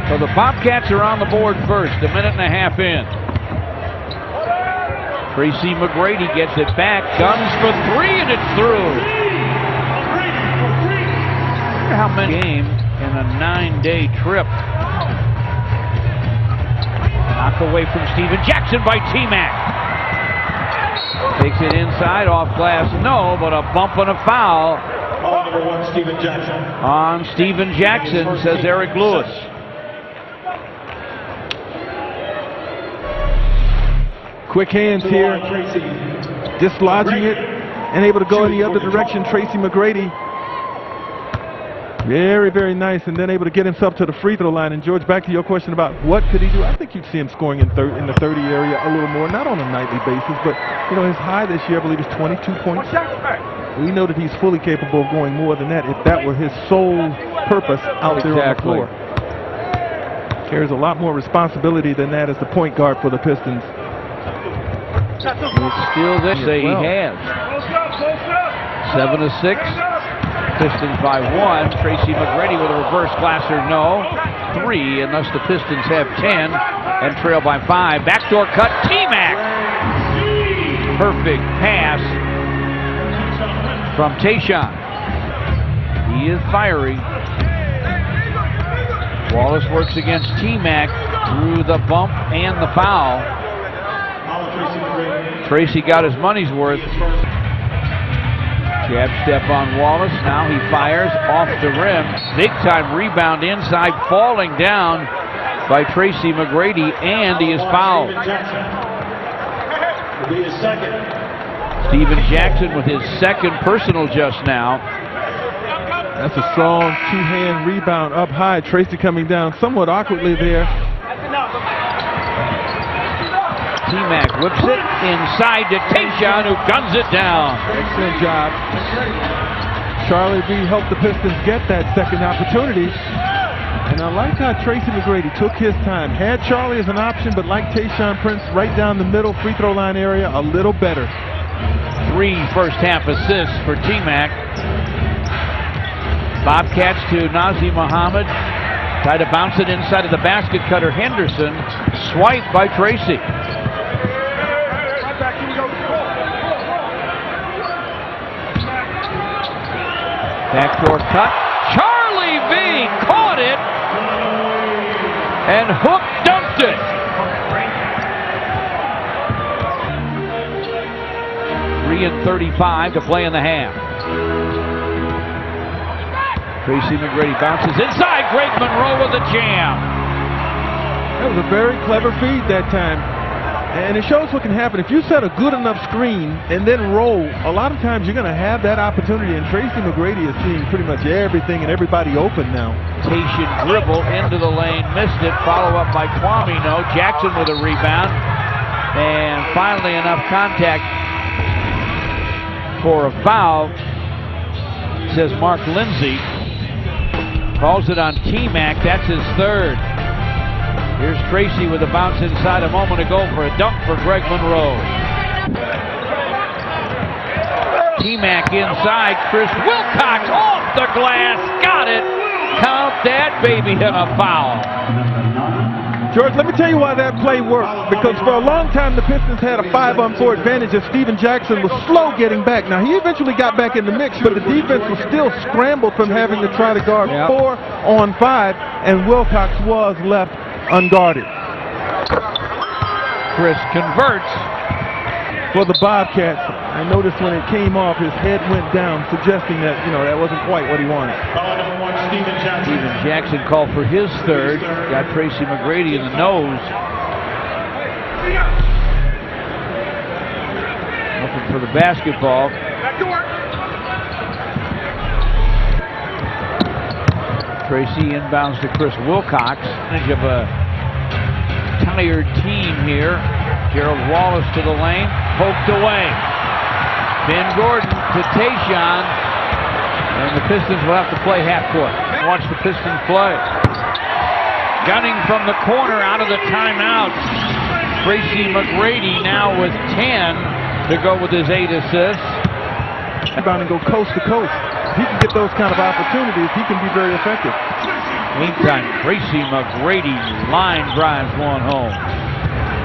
So the Bobcats are on the board first, a minute and a half in. Tracy McGrady gets it back, guns for three, and it's through. Look at how many games in a 9-day trip. Knocked away from Steven Jackson by T-Mac. Takes it inside, off glass, no, but a bump and a foul. Number 1, Steven Jackson. On Steven Jackson, says Eric Lewis. Quick hands here, dislodging it and able to go in the other direction. Tracy McGrady, very, very nice, and then able to get himself to the free throw line. And George, back to your question about what could he do, I think you'd see him scoring in the 30 area a little more, not on a nightly basis, but you know, his high this year I believe is 22 points. We know that he's fully capable of going more than that if that were his sole purpose out there on the floor. Carries a lot more responsibility than that as the point guard for the Pistons. It's still this say he has. 7-6. Pistons by 1. Tracy McGrady with a reverse glasser, no. 3, and thus the Pistons have 10 and trail by 5. Backdoor cut, T-Mac. Perfect pass from Tayshaun. He is fiery. Wallace works against T-Mac through the bump and the foul. Tracy got his money's worth. Jab step on Wallace. Now he fires off the rim. Big time rebound inside, falling down by Tracy McGrady, and he is fouled. Steven Jackson with his second personal just now. That's a strong two-hand rebound up high. Tracy coming down somewhat awkwardly there. T-Mac whips it inside to Tayshaun, who guns it down. Excellent job. Charlie B helped the Pistons get that second opportunity. And I like how Tracy McGrady took his time. Had Charlie as an option, but like Tayshaun Prince, right down the middle, free throw line area, a little better. 3 first-half assists for T-Mac. Bobcats to Nazir Muhammad. Tried to bounce it inside of the basket cutter Henderson. Swipe by Tracy. Backdoor cut. Charlie V caught it and Hook dumped it. Three and 35 to play in the half. Tracy McGrady bounces inside. Greg Monroe with a jam. That was a very clever feed that time. And it shows what can happen. If you set a good enough screen and then roll, a lot of times you're going to have that opportunity. And Tracy McGrady is seeing pretty much everything and everybody open now. Tayshaun dribble into the lane, missed it. Follow up by Kwame. No. Jackson with a rebound. And finally enough contact for a foul, says Mark Lindsay. Calls it on T-Mac. That's his third. Here's Tracy with a bounce inside a moment ago for a dunk for Greg Monroe. T-Mac inside. Chris Wilcox off the glass. Got it. Count that baby and a foul. George, let me tell you why that play worked. Because for a long time, the Pistons had a 5-on-4 advantage as Steven Jackson was slow getting back. Now, he eventually got back in the mix, but the defense was still scrambled from having to try to guard 4-on-5, and Wilcox was left unguarded. Chris converts for the Bobcats. I noticed when it came off, his head went down, suggesting that, you know, that wasn't quite what he wanted. Steven Jackson called for his third. Got Tracy McGrady in the nose. Looking for the basketball. Tracy inbounds to Chris Wilcox. Advantage of a tired team here. Gerald Wallace to the lane, poked away. Ben Gordon to Tayshaun, and the Pistons will have to play half court. Watch the Pistons play. Gunning from the corner out of the timeout. Tracy McGrady now with 10 to go with his 8 assists. Rebound and go coast to coast. If he can get those kind of opportunities, he can be very effective. Meantime, Tracy McGrady line drives one home.